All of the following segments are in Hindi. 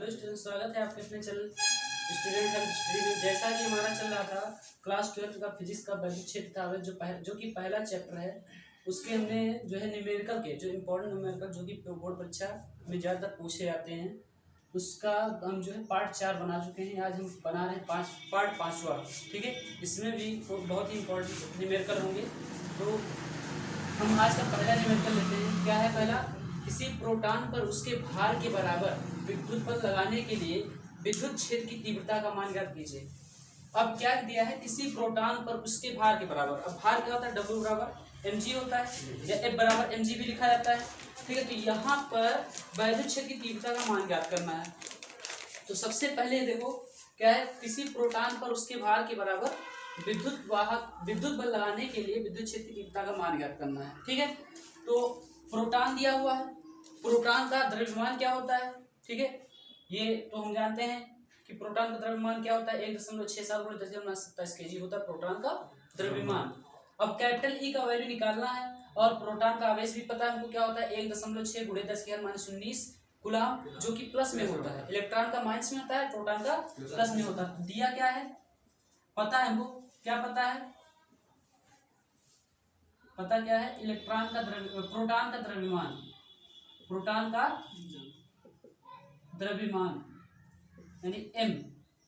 हेलो स्टूडेंट, स्वागत है आपके अपने चैनल स्टूडेंट हेल्थ स्टडी में। जैसा कि हमारा चल रहा था क्लास 12 का फिजिक्स का वैद्युत क्षेत्र था जो कि पहला चैप्टर है, उसके हमने जो है न्यूमेरिकल के जो इम्पोर्टेंट न्यूमेरिकल जो कि बोर्ड परीक्षा में ज़्यादातर पूछे जाते हैं, उसका हम जो है पार्ट 4 बना चुके हैं। आज हम बना रहे हैं पार्ट 5वां। ठीक है, इसमें भी बहुत ही इम्पोर्टेंट न्यूमेरिकल होंगे। तो हम आज का पहला न्यूमेरिकल लेते हैं। क्या है पहला? किसी प्रोटॉन पर उसके भार के बराबर विद्युत बल लगाने के लिए विद्युत क्षेत्र की तीव्रता का मान ज्ञात कीजिए। अब क्या दिया है? किसी प्रोटॉन पर उसके भार के बराबर। अब भार क्या होता है? W बराबर mg होता है या F बराबर mg भी लिखा जाता है। ठीक है, तो यहाँ पर वैद्युत क्षेत्र की तीव्रता का मान ज्ञात करना है। तो सबसे पहले देखो क्या है, किसी प्रोटॉन पर उसके भार के बराबर विद्युत बल लगाने के लिए विद्युत क्षेत्र की तीव्रता का मान ज्ञात करना है। ठीक है, तो प्रोटॉन दिया हुआ है, प्रोटॉन का द्रव्यमान क्या होता है? ठीक है, ये तो हम जानते हैं कि प्रोटॉन का द्रव्यमान क्या होता है, 1.67 × 10⁻27 kg होता है प्रोटॉन का द्रव्यमान। अब कैपिटल ई का वैल्यू निकालना है और प्रोटॉन का आवेश भी पता है हमको क्या होता है, 1.6 × 10⁻19 कूलम, जो कि प्लस में होता है। इलेक्ट्रॉन का माइनस में होता है, प्रोटॉन का प्लस में होता है। दिया क्या है पता है हमको? क्या पता है? पता क्या है? इलेक्ट्रॉन का प्रोटॉन का द्रव्यमान, प्रोटॉन का द्रव्यमान यानी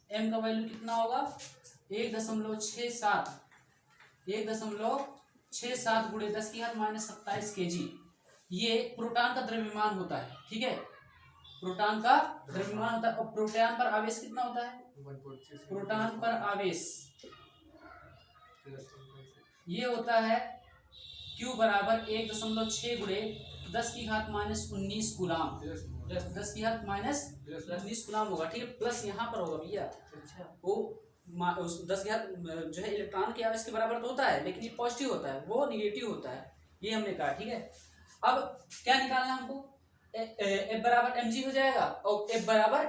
m का वैल्यू कितना होगा? 1.67 × 10⁻27 kg। ये प्रोटॉन का द्रव्यमान होता है। ठीक है, प्रोटॉन का द्रव्यमान होता है। और प्रोटॉन पर आवेश कितना होता है? प्रोटॉन पर आवेश ये होता है Q बराबर 1.6 × 10⁻19 कूलम। 10⁻19 कूलम होगा। ठीक है, प्लस यहाँ पर होगा भैया। वो 10 जो है इलेक्ट्रॉन के आवेश के बराबर तो होता है, लेकिन ये पॉजिटिव होता है, वो निगेटिव होता है, ये हमने कहा। ठीक है, अब क्या निकालना हमको? F बराबर mg हो जाएगा और F बराबर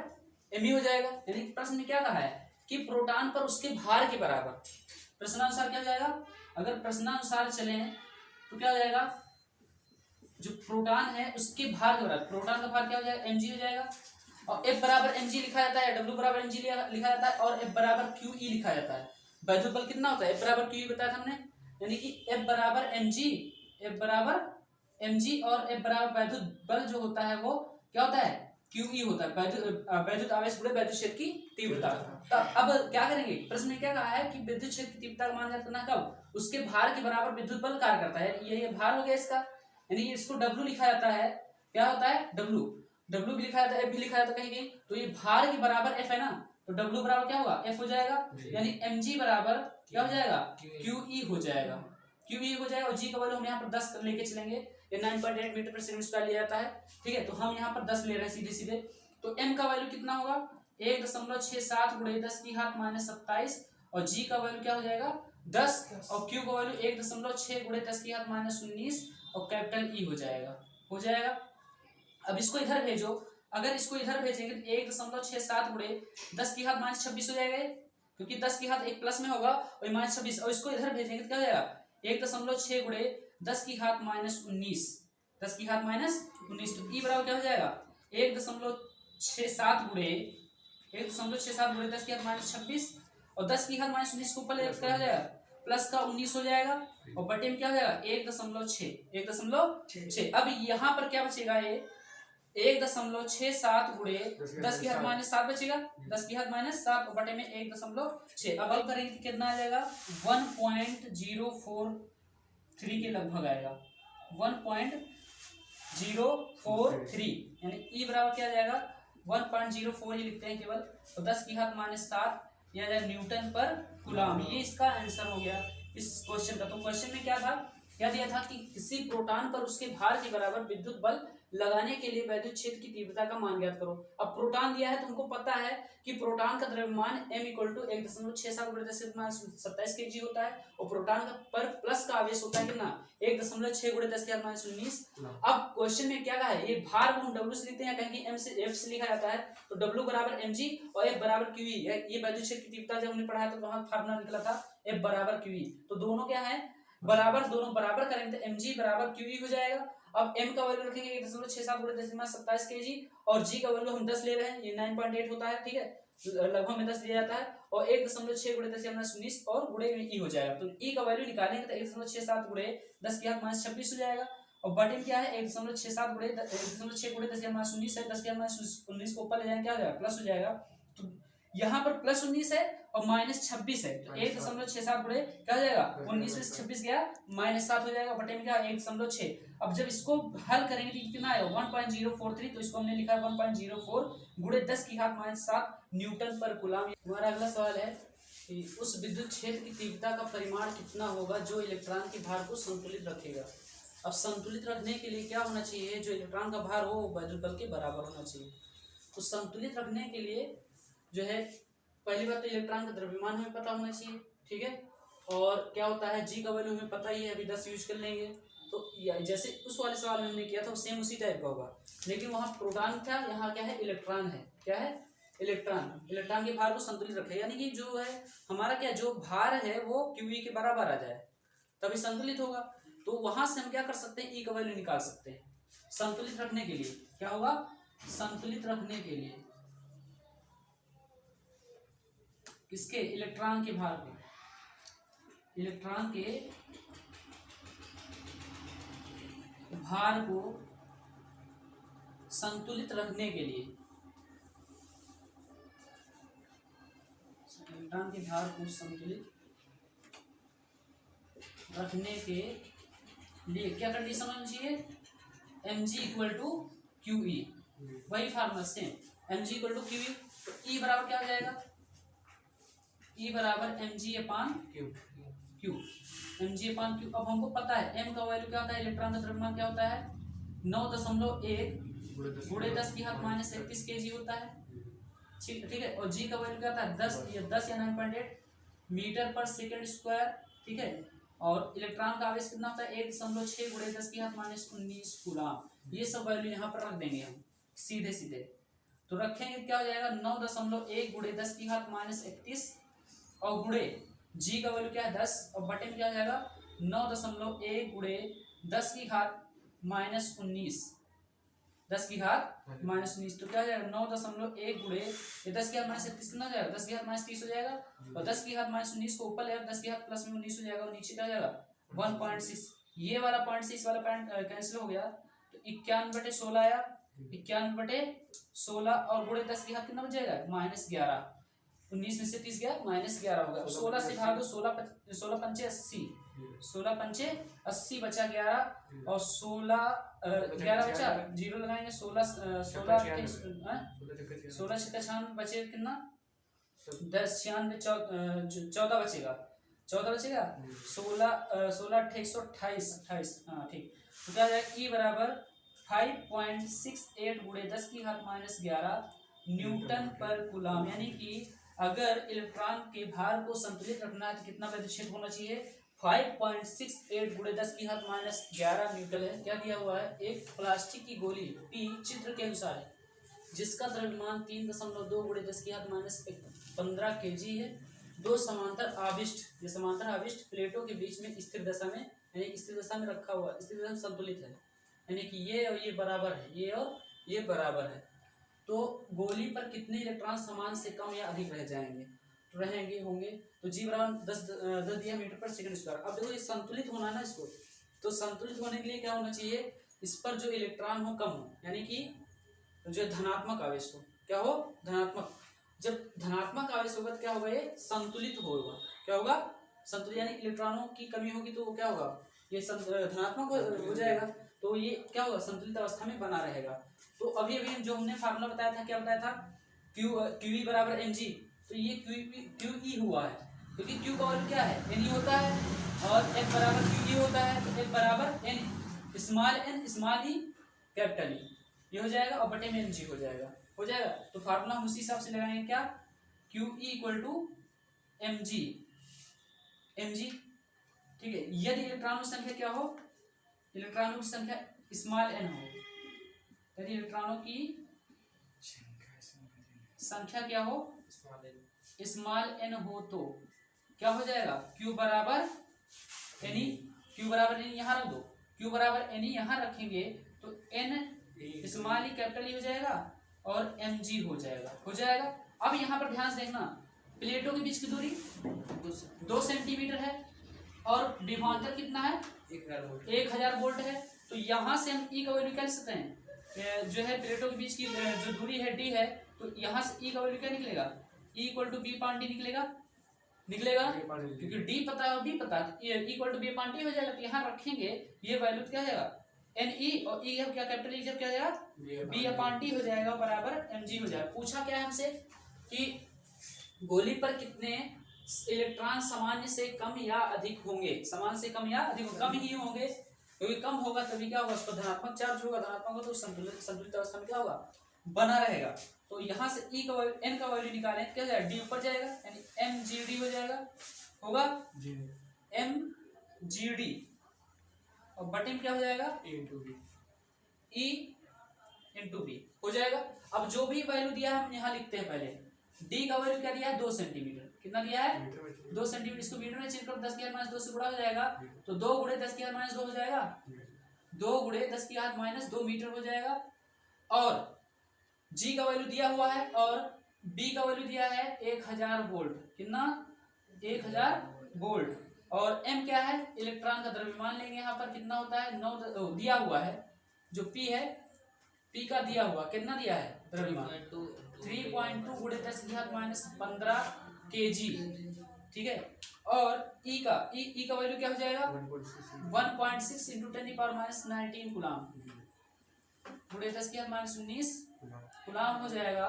me हो जाएगा। यानी प्रश्न में क्या कहा है कि प्रोटॉन पर उसके भार के बराबर। प्रश्नानुसार क्या हो जाएगा? अगर प्रश्नानुसार चले तो क्या हो जाएगा? जो प्रोटॉन है उसके भार के बराबर, प्रोटॉन का भार क्या हो जाएगा? mg हो जाएगा। और F बराबर mg लिखा जाता है, W बराबर mg लिखा जाता है और F बराबर QE लिखा जाता है। वैद्युत बल कितना होता है? F बराबर QE बताया था हमने, यानी कि F बराबर mg और F बराबर वैद्युत बल जो होता है वो क्या होता है? QE होता है, वैद्युत आवेश गुणे वैद्युत क्षेत्र की तीव्रता। अब क्या करेंगे? प्रश्न में क्या कहा है कि विद्युत क्षेत्र की तीव्रता का मान ज्ञात करना कब? उसके भार के बराबर विद्युत बल कार्य करता है। ये भार हो गया इसका, यानी इसको W लिखा जाता है। क्या होता है? W भी लिखा जाता है, F भी लिखा जाता है कहीं कहीं। तो ये भार के बराबर F है ना, तो W बराबर क्या होगा? F हो जाएगा। यानी mg बराबर क्या हो जाएगा? QE हो जाएगा। QE हो जाएगा और g का वैल्यू हम यहाँ पर 10 लेके चलेंगे। ये 9.8 मीटर पर सेकंड स्क्वायर लिया जाता है। ठीक है, तो हम यहाँ पर 10 ले रहे हैं सीधे सीधे। तो m का वैल्यू कितना होगा? 1.67 × 10⁻27 और g का वैल्यू क्या हो जाएगा? 10 और q का वैल्यू 1.6 × 10⁻19 और कैपिटल E हो जाएगा। अब इसको इधर भेजो। अगर इसको इधर भेजेंगे तो 1.67 × 10⁻26 हो जाएगा, क्योंकि 10 की घात एक प्लस में होगा और -26। और इसको इधर भेजेंगे तो क्या हो जाएगा? 1.6 × 10⁻19 तो E बराबर क्या हो जाएगा? 1.67 × 10⁻26 और 10⁻19 को ऊपर क्या हो जाएगा? प्लस का 19 हो जाएगा और बटे में क्या हो जाएगा? 1.6। अब यहाँ पर क्या बचेगा? ये 1.67 × 10⁻7 बचेगा, 10⁻7 और बटे में 1.6। अब हल करेंगे तो कितना आ जाएगा? 1.043 के लगभग आएगा। 1.043 यानी E बराबर क्या आ जाएगा? 1.04 ही लिखते हैं केवल। तो 10⁻7 या न्यूटन पर कूलम, ये इसका आंसर हो गया इस क्वेश्चन का। तो क्वेश्चन में क्या था? क्या दिया था कि किसी प्रोटॉन पर उसके भार के बराबर विद्युत बल लगाने के लिए वैद्युत क्षेत्र की तीव्रता का मान ज्ञात करो। अब प्रोटॉन दिया है तो हमको पता है कि प्रोटॉन का द्रव्यमान m = 1.67 × 10⁻27 kg होता है और प्रोटॉन का पर प्लस का आवेश होता है कितना? 1.6 × 10⁻19। अब क्वेश्चन में क्या कहा है? ये भार को हम W से लिखते हैं, कहीं m से F से लिखा जाता है। तो W बराबर mg और F बराबर QE। ये वैद्युत क्षेत्र की तीव्रता जब हमने पढ़ा था तो वहां फार्मूला निकला था F बराबर QE। तो दोनों क्या है? दोनों बराबर करेंगे तो mg बराबर QE हो जाएगा। अब m का वैल्यू रखेंगे 1.67 गुणे 10⁻27 kg और g का वैल्यू हम 10 ले रहे हैं, ये 9.8 होता है, ठीक है, लगभग में 10 दिया जाता है और 1.6 गुणे 10⁻19 और गुणे में e हो जाएगा। तो e का वैल्यू निकालेंगे तो 1.67 गुणे 10⁻26 हो जाएगा और बटे में क्या है 1.67 गुणे 1.6 गुणे 10⁻19 है, 10⁻19 को ऊपर ले जाएंगे क्या हो जाएगा प्लस हो जाएगा। तो यहाँ पर +19 है और -26 है, तो 1.67 गुणे क्या हो जाएगा 19 में से 26 गया -7 हो जाएगा, बटे में क्या 1.6। अब जब इसको हल करेंगे तो कितना आएगा 1.043, तो इसको हमने लिखा है 1.04 गुणे 10⁻7 न्यूटन पर कूलम। हमारा अगला सवाल है कि उस विद्युत क्षेत्र की तीव्रता का परिमाण कितना होगा जो इलेक्ट्रॉन के भार को संतुलित रखेगा। अब संतुलित रखने के लिए क्या होना चाहिए, जो इलेक्ट्रॉन का भार हो वो विद्युत बल के बराबर होना चाहिए। तो संतुलित रखने के लिए जो है पहली बात तो इलेक्ट्रॉन का द्रव्यमान हमें पता होना चाहिए, ठीक है, और क्या होता है जी का वैल्यू हमें पता ही है, अभी 10 यूज कर लेंगे। तो जैसे उस वाले सवाल में हमने किया था सेम उसी टाइप का होगा, लेकिन वहाँ प्रोटॉन था, यहाँ क्या है इलेक्ट्रॉन है, क्या है इलेक्ट्रॉन के भार को संतुलित रखे, यानी कि जो है हमारा क्या जो भार है वो QE के बराबर आ जाए तभी संतुलित होगा। तो वहां से हम क्या कर सकते हैं ई का वैल्यू निकाल सकते हैं। संतुलित रखने के लिए क्या होगा, संतुलित रखने के लिए किसके इलेक्ट्रॉन के भार को, इलेक्ट्रॉन के भार को संतुलित रखने के लिए, इलेक्ट्रॉन के भार को संतुलित रखने के लिए क्या कंडीशन होनी चाहिए, mg=QE, वही फार्मूला सेम mg=QE। तो E बराबर क्या हो जाएगा, E बराबर mg/Q, mg/Q। अब हमको पता है m का वैल्यू क्या होता है, इलेक्ट्रॉन का द्रव्यमान क्या होता है 9.1 गुणे 10⁻31 kg होता है, ठीक है, और g का वैल्यू क्या होता है 10 या 9.8 मीटर पर सेकंड स्क्वायर, ठीक है, और इलेक्ट्रॉन का आवेश कितना होता है 1.6 गुणे 10⁻19 कूलम। ये सब वैल्यू यहाँ पर रख देंगे हम सीधे सीधे, तो रखेंगे क्या हो जाएगा 9.1 गुणे 10⁻31 और गुणे जी का वैल्यू क्या है 10 और बटे में क्या हो जाएगा 9.1 गुणे 10⁻19 10⁻19, तो क्या हो जाएगा 9.1 गुणे 10⁻31 कितना हो जाएगा 10⁻30 हो जाएगा और 10⁻19 को ऊपर ले 10⁻+19 हो जाएगा और नीचे क्या हो जाएगा 1.6। ये वाला 0.6 वाला पॉइंट कैंसिल हो गया, तो 91/16 आया, 91/16 और गुणे 10 की घात कितना बचेगा -11, 19 में से 30 गया -11 होगा, 16 से भाग दो 16 पंचे 80, 16 पंचे 80 बचा 11 और 11 बचा, जीरो लगाएंगे 16 96 बचे कितना 10 96 14 बचेगा 16 128, हाँ ठीक। तो क्या जाएगा ई बराबर 5.68 गुणे 10 की घात -11 न्यूटन पर कूलम, यानी कि अगर इलेक्ट्रॉन के भार को संतुलित रखना है तो कितना प्रतिशत होना चाहिए 5.68 गुणे 10 की घात -11 न्यूटन है। क्या दिया हुआ है, एक प्लास्टिक की गोली पी चित्र के अनुसार है जिसका द्रव्यमान 3.2 गुणे 10 की घात -15 kg है। दो समांतर आविष्ट प्लेटों के बीच में स्थिर दशा में यानी स्थिर दशा में रखा हुआ, स्थिर दशा में संतुलित है, यानी कि ये और ये बराबर है, ये और ये बराबर है। तो गोली पर कितने इलेक्ट्रॉन समान से कम या अधिक रह जाएंगे, होंगे तो जी बराबर 10 दिया मीटर पर सेकंड स्क्वायर। अब देखो ये संतुलित होना है ना इसको, तो संतुलित होने के लिए क्या होना चाहिए, इस पर जो इलेक्ट्रॉन हो कम हो, यानी कि जो धनात्मक आवेश हो, क्या हो धनात्मक। जब धनात्मक आवेश होगा तो क्या होगा, ये संतुलित होगा, क्या होगा संतुलित, यानी इलेक्ट्रॉनों की कमी होगी तो क्या होगा, ये धनात्मक हो जाएगा, तो ये क्या होगा संतुलित अवस्था में बना रहेगा। तो अभी जो हमने फार्मूला बताया था, क्या बताया था QE बराबर mg, तो ये QE हुआ है क्योंकि Q का वैल्यू क्या है n होता है और F बराबर QE होता है, तो F बराबर n स्मॉल ई कैपिटल ई, ये हो जाएगा और बटे में mg हो जाएगा। तो फार्मूला हम उसी हिसाब से लगाएंगे, क्या QE = mg, ठीक है। यदि इलेक्ट्रॉनों की संख्या क्या हो, इलेक्ट्रॉनों की संख्या स्मॉल n हो, यदि इलेक्ट्रॉनों की संख्या क्या हो स्मॉल n हो तो क्या हो जाएगा Q बराबर n यहाँ रख दो, Q बराबर एन ई यहाँ रखेंगे तो an small E capital E हो जाएगा और एम जी हो जाएगा। अब यहाँ पर ध्यान से देखना, प्लेटों के बीच की दूरी 2 सेंटीमीटर है और विभवांतर कितना है 1000 वोल्ट है। तो यहाँ से हम ई का वैल्यू क्या लिख सकते हैं, जो है प्लेटों के बीच की जो दूरी है डी है, तो यहाँ से ई का वैल्यू क्या निकलेगा, ई इक्वल टू बी पान डी निकलेगा क्योंकि डी पता है और बी पता है, इक्वल टू बी पान डी हो जाएगा। तो यहाँ रखेंगे ये वैल्यू क्या हो जाएगा एन ई और ई क्या कैपिटल ई जब क्या हो जाएगा बी अपान टी हो जाएगा बराबर एम जी हो जाएगा। पूछा क्या है हमसे कि गोली पर कितने इलेक्ट्रॉन सामान्य से कम या अधिक होंगे, समान से कम या अधिक, कम ही होंगे क्योंकि कम होगा तभी क्या होगा, उसको धनात्मक चार्ज होगा, धनात्मक होगा तो संतुलित अवस्था में क्या होगा बना रहेगा। तो यहाँ से ई का एन का वैल्यू निकालें क्या जाएगा डी ऊपर जाएगा यानी एम जी डी हो जाएगा, होगा एम जी डी और बटे में क्या हो जाएगा ई इंटू बी हो जाएगा। अब जो भी वैल्यू दिया है हम यहाँ लिखते हैं, पहले डी का वैल्यू क्या दिया है 2 सेंटीमीटर, कितना दिया है 2 सेंटीमीटर, इसको मीटर में चेंज करो 10 की घात -2 से गुणा हो जाएगा तो 2 गुणे 10 की घात -2 हो जाएगा, 2 गुणे 10 की घात -2 मीटर हो जाएगा। और जी का वैल्यू दिया हुआ है और बी का वैल्यू दिया है 1000 वोल्ट, कितना 1000 वोल्ट। और एम क्या है इलेक्ट्रॉन का द्रव्यमान लेंगे, यहाँ पर कितना होता है 9 दिया हुआ है, जो पी है पी का दिया हुआ कितना दिया है द्रव्यमान 3.2 गुणे 10 की घात -15 kg, ठीक है। और ई का वैल्यू क्या हो जाएगा 1.6 इंटू 10⁻⁻19 कूलाम गुणे 10 की घात -19 कूलाम हो जाएगा।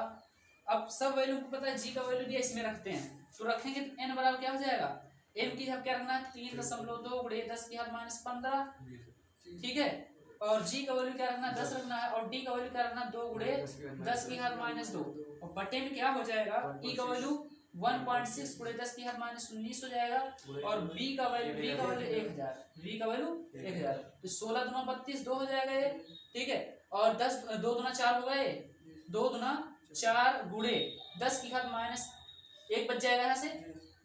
अब सब वैल्यू को पता है, जी का वैल्यू दिया इसमें रखते हैं तो रखेंगे तो एन बराबर क्या हो जाएगा, एम की क्या रखना है 3.2 गुणे 10 की घात -15, ठीक है। और जी का वैल्यू क्या रखना है 10 रखना है और डी का वैल्यू क्या रखना है 2 गुणे 10 की घात -2 और बटे में क्या हो जाएगा ई का वैल्यू 1.6 गुणे 10 की घात -19 हो जाएगा और बी का वैल्यू 1000, बी का वैल्यू 1000 तो 16 दूना 32 2 हो जाएगा ये, ठीक है। और 10 2 दूना 4 हो गए, 2 दूना 4 गुणे 10 की घात -1 बच जाएगा, यहाँ से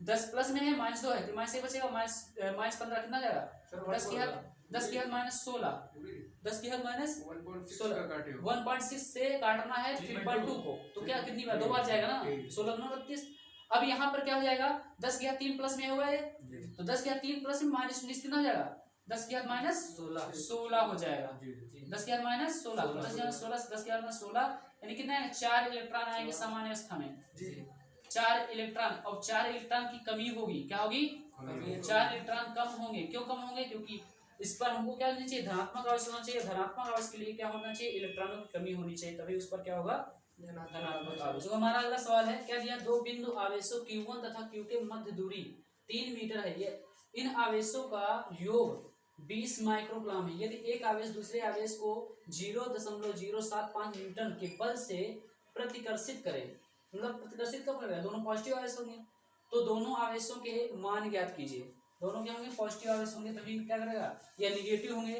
10 प्लस में है -2 है तो -1 बचेगा, -15 कितना जाएगा 10 की घात -16, 10 की घात -16 1.6 से काटना है 3.2 को तो क्या कितनी बार 2 बार जाएगा ना 16 दूना 32। अब यहाँ पर क्या हो जाएगा 10 की घात 3 प्लस में होगा ये तो 10 की घात 3 प्लस में -19 कितना हो जाएगा 10 की घात -16 हो जाएगा, 10 की घात -16 10 की घात 16 10 की घात 16 यानी कितना है 4 इलेक्ट्रॉन आएंगे सामान्य अवस्था में, 4 इलेक्ट्रॉन और 4 इलेक्ट्रॉन की कमी होगी, क्या होगी 4 इलेक्ट्रॉन कम होंगे। क्यों कम होंगे, क्योंकि इस पर हमको क्या होना चाहिए धनात्मक आवेश होना चाहिए, धनात्मक आवेश के लिए क्या होना चाहिए इलेक्ट्रॉनों की कमी होनी चाहिए, तभी उस पर क्या होगा धनात्मक आवेश। तो हमारा अगला सवाल है क्या दिया, 2 बिंदु आवेशों Q1 तथा Q के मध्य दूरी 3 मीटर है, ये इन आवेशों का योग 20 माइक्रोकूलम है। यदि एक आवेश दूसरे आवेश को 0.075 न्यूटन के बल से प्रतिकर्षित करे, मतलब प्रतिकर्षित कब करेगा, दोनों पॉजिटिव आवेश होंगे तो दोनों आवेशों के मान ज्ञात कीजिए, दोनों क्या होंगे पॉजिटिव आवेश होंगे तभी क्या करेगा, या निगेटिव होंगे,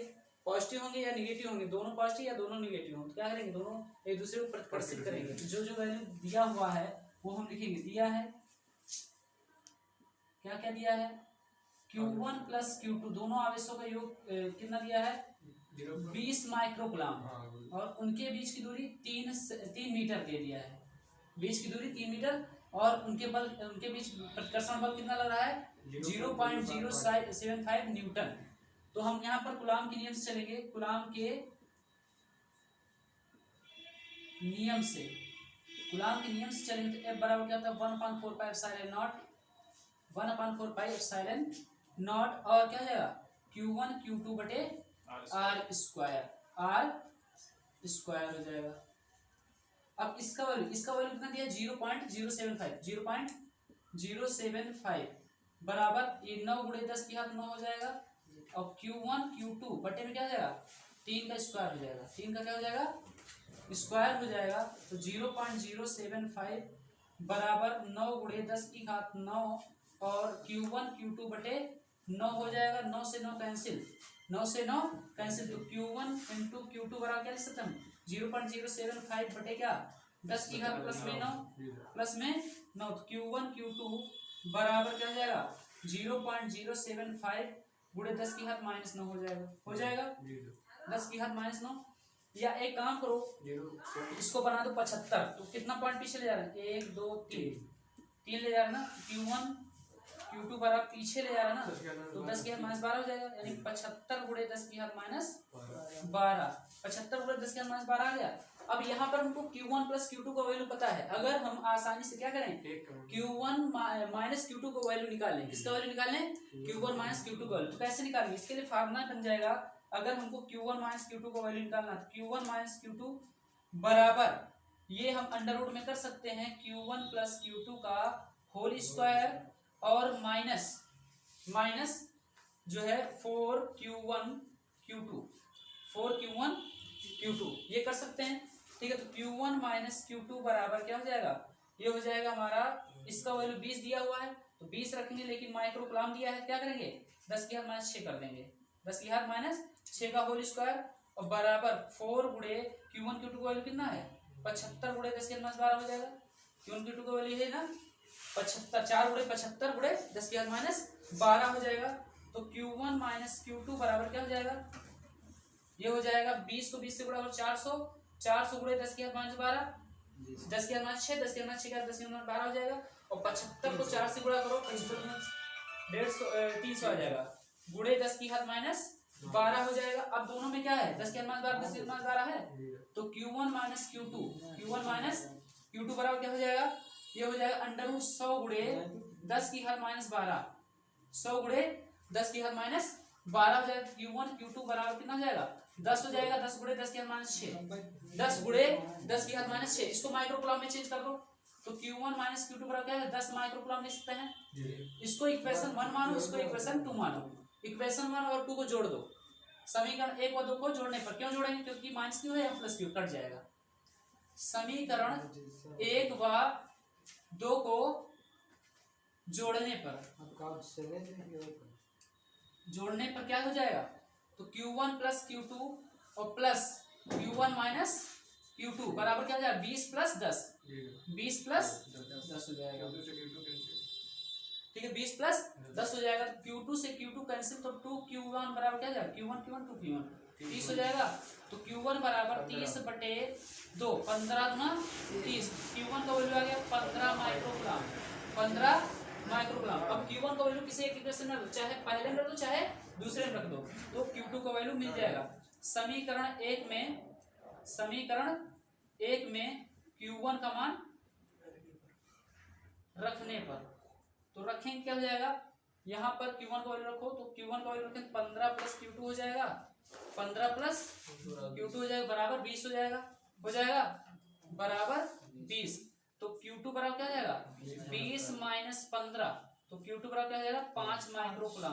पॉजिटिव होंगे या निगेटिव होंगे, दोनों पॉजिटिव या दोनों निगेटिव होंगे, क्या करेंगे दोनों एक दूसरे को प्रतिकर्षित करेंगे। जो जो वैल्यू दिया हुआ है वो हम लिखेंगे, दिया है क्या क्या दिया है Q1 प्लस Q2 दोनों आवेशों का योग कितना दिया है 20 माइक्रोकूलम और उनके बीच की दूरी 3 मीटर दे दिया है, बीच की दूरी 3 मीटर और उनके बीच प्रतिकर्षण बल कितना लग रहा है 0.075 न्यूटन। तो हम यहाँ पर कूलाम के नियम से चलेंगे, कूलाम के नियम से चलेंगे तो F बराबर क्या होता है 1/4 pi epsilon not 1/4 pi epsilon not और क्या हो जाएगा Q1 Q2 बटे R स्क्वायर हो जाएगा। अब इसका वैल्यू कितना दिया 0.075 बराबर ये 9 गुणे 10 की घात 9 हो जाएगा और Q1 Q2 बटे में क्या हो जाएगा 3 का स्क्वायर हो जाएगा, 3 का क्या हो जाएगा स्क्वायर हो जाएगा तो 0.075 बराबर 9 गुणे 10 की घात 9 और Q1 Q2 बटे 9 हो जाएगा, 9 से 9 कैंसिल तो Q1 इंटू Q2 बराबर क्या लिख सकते हम 0.075 बटे क्या 10 की घात प्लस में 9 तो Q1 Q2 बराबर क्या हो जाएगा 0.075 गुणे 10 की घात -9 हो जाएगा। हो जाएगा 10 की घात -9। या एक काम करो, इसको बना दो 75। तो कितना पॉइंट पीछे ले जा रहा है? 1 2 3 ले जा रहा है ना। Q1 Q2 बराबर पीछे ले जा रहा है ना, तो 10 की घात -12 हो जाएगा। यानी 75 गुणे 10 की घात -12। 75 गुणे 10 की घात -12 आ गया। अब यहाँ पर हमको Q1 प्लस Q2 का वैल्यू पता है। अगर हम आसानी से क्या करें, Q1 माइनस Q2 का वैल्यू निकालें। किसका वैल्यू निकालें? Q1 माइनस Q2 का वैल्यू। तो कैसे निकालेंगे? इसके लिए फार्मूला बन जाएगा, अगर हमको Q1 माइनस Q2 का वैल्यू निकालना है, Q1 माइनस Q2 बराबर, ये हम अंडर रूट में कर सकते हैं, Q1 प्लस Q2 का होल स्क्वायर और माइनस जो है 4Q1 Q2 ये कर सकते हैं। ठीक है, तो Q1 माइनस Q2 बराबर क्या हो जाएगा? ये हो जाएगा हमारा, इसका वैल्यू 20 दिया हुआ है तो 20 रखेंगे, लेकिन माइक्रो कूलम दिया है, क्या करेंगे? 10 की घात -6 कर देंगे। 10 की घात -6 का होल स्क्वायर और बराबर 4 गुणे Q1 Q2 का वैल्यू कितना है? 75 गुणे 10 की घात -12 हो जाएगा। Q1 Q2 का वैल्यू है ना 75, 4 गुणे 75 गुणे 10 की घात -12 हो जाएगा। तो Q1 माइनस Q2 बराबर क्या हो जाएगा? ये हो जाएगा 20 को 20 से गुणा और 400 गुणे 10 की घात -12, 10 की घात -6, 10 की घात 6 का 10 की घात -12 हो जाएगा। और 75 को 4 से गुणा करो तो 300 आ जाएगा, गुणे 10 की घात -12 हो जाएगा। अब दोनों में क्या है? 10 की घात -12 10 की घात -12 है, तो Q1 माइनस Q2 बराबर क्या हो जाएगा? ये हो जाएगा अंडर रूट 100 गुणे 10 की घात -12, 100 गुणे 10 की घात -12 हो जाएगा। Q1 Q2 बराबर कितना हो जाएगा? 10 हो जाएगा। 10 गुणे 10 की घात -6, 10 गुणे 10 की घात -6, इसको माइक्रो कूलम में चेंज कर दो तो Q1 माइनस Q2 बराबर क्या है? 10 माइक्रो कूलम लिख सकते हैं। इसको इक्वेशन 1 मानो, इसको इक्वेशन 2 मानो। इक्वेशन 1 और 2 को जोड़ दो। समीकरण 1 और 2 को जोड़ने पर, क्यों जोड़ेंगे? क्योंकि माइनस क्यू है या प्लस क्यू कट जाएगा। समीकरण 1 व 2 को जोड़ने पर क्या हो जाएगा? तो Q1 प्लस Q2 और प्लस Q1 माइनस Q2 बराबर क्या हो जाएगा? 20 प्लस 10, 20 प्लस 10 हो जाएगा। ठीक है, 20 प्लस 10 हो जाएगा। Q2 से Q2 कैंसिल, तो 2Q1 बराबर क्या हो जाएगा? Q1 2Q1 30 हो जाएगा। तो Q1 बराबर 30/2, 15 गुना 30। Q1 का वैल्यू आ गया 15 माइक्रोग्राम, 15 माइक्रोग्राम। अब Q1 का वैल्यू किसी एक इक्वेशन में, चाहे पहले में रख दो चाहे दूसरे में रख दो, तो Q2 का वैल्यू मिल जाएगा। समीकरण 1 में Q1 का मान रखने पर, तो रखेंगे क्या हो जाएगा? यहाँ पर Q1 का वैल्यू रखो, तो Q1 का वैल्यू रखेंगे 15 प्लस Q2 हो जाएगा, 15 प्लस Q2 हो जाएगा बराबर 20 हो जाएगा बराबर 20। तो Q2 बराबर क्या हो जाएगा? 20 माइनस 15, तो Q2 बराबर क्या हो जाएगा? 5 माइक्रोकूलम,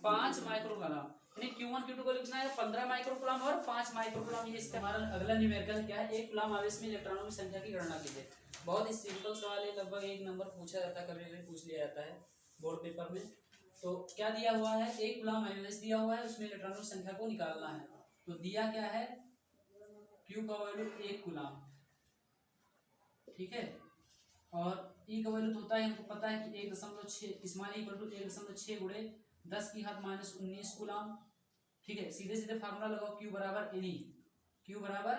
5 माइक्रोकूलम। यानी Q1 Q2 को लिखना है 15 माइक्रोकूलम और 5 माइक्रोकूलम। ये इसका हमारा अगला न्यूमेरिकल क्या है? एक कूलम आवेश में इलेक्ट्रॉनों की संख्या की गणना कीजिए। बहुत ही सिंपल सवाल है, लगभग 1 नंबर पूछा जाता है, कभी पूछ लिया जाता है बोर्ड पेपर में। तो क्या दिया हुआ है? एक कूलम आवेश दिया हुआ है, उसमें इलेक्ट्रॉनों की संख्या को निकालना है। तो दिया क्या है? Q का वैल्यू 1 कूलम, ठीक है, और E का वैल्यू होता है, हमको पता है कि 1.6 स्मॉल इक्वल टू 1.6 गुणे 10 की घात -19 कूलम। ठीक है, सीधे सीधे फार्मूला लगाओ, Q बराबर NE, Q बराबर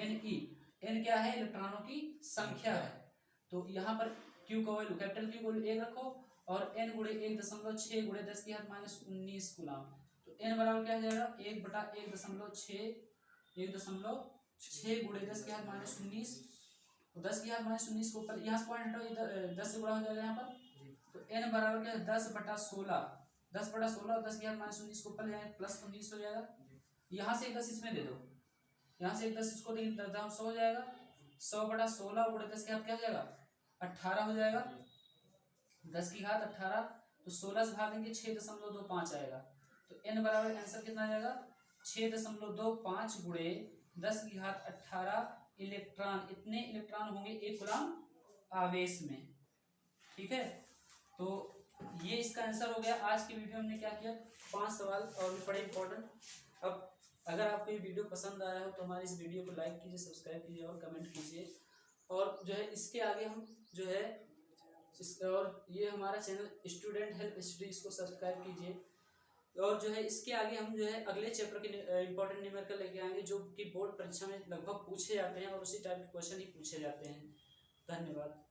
NE। N क्या है? इलेक्ट्रॉनों की संख्या है। तो यहाँ पर Q का वैल्यू, कैपिटल Q का वैल्यू 1 रखो और N गुणे 1.6 गुणे 10 की घात -19 कूलम। तो N बराबर क्या हो जाएगा? 1/1.6 गुणे 10 की घात -19, तो 10 की घात -19 को ऊपर यहाँ से पॉइंट हटाओ, इधर 10 से गुणा हो जाएगा यहाँ पर। तो N बराबर क्या है? 10/16, 10/16 और 10 की घात -19 को ऊपर जाए प्लस 19 हो जाएगा। यहाँ से 10 इसमें दे दो, यहाँ से 10 इसको देंगे, 100 हो जाएगा। 100/16 गुणे 10 की घात क्या हो जाएगा? 18 हो जाएगा। 10 की घात 18, तो 16 से भाग देंगे 6.25 आएगा। तो N बराबर आंसर कितना आ जाएगा? 6.25 गुणे 10 की घात 18 इलेक्ट्रॉन। इतने इलेक्ट्रॉन होंगे एक कूलम आवेश में। ठीक है, तो ये इसका आंसर हो गया। आज की वीडियो में हमने क्या किया? 5 सवाल और भी बड़े इंपॉर्टेंट। अब अगर आपको ये वीडियो पसंद आया हो तो हमारी इस वीडियो को लाइक कीजिए, सब्सक्राइब कीजिए और कमेंट कीजिए। और जो है इसके आगे हम जो है और ये हमारा चैनल स्टूडेंट हेल्प स्टडी, इसको सब्सक्राइब कीजिए। और जो है इसके आगे हम जो है अगले चैप्टर के इंपॉर्टेंट न्यूमेरिकल लेके आएंगे, जो कि बोर्ड परीक्षा में लगभग पूछे जाते हैं और उसी टाइप के क्वेश्चन ही पूछे जाते हैं। धन्यवाद।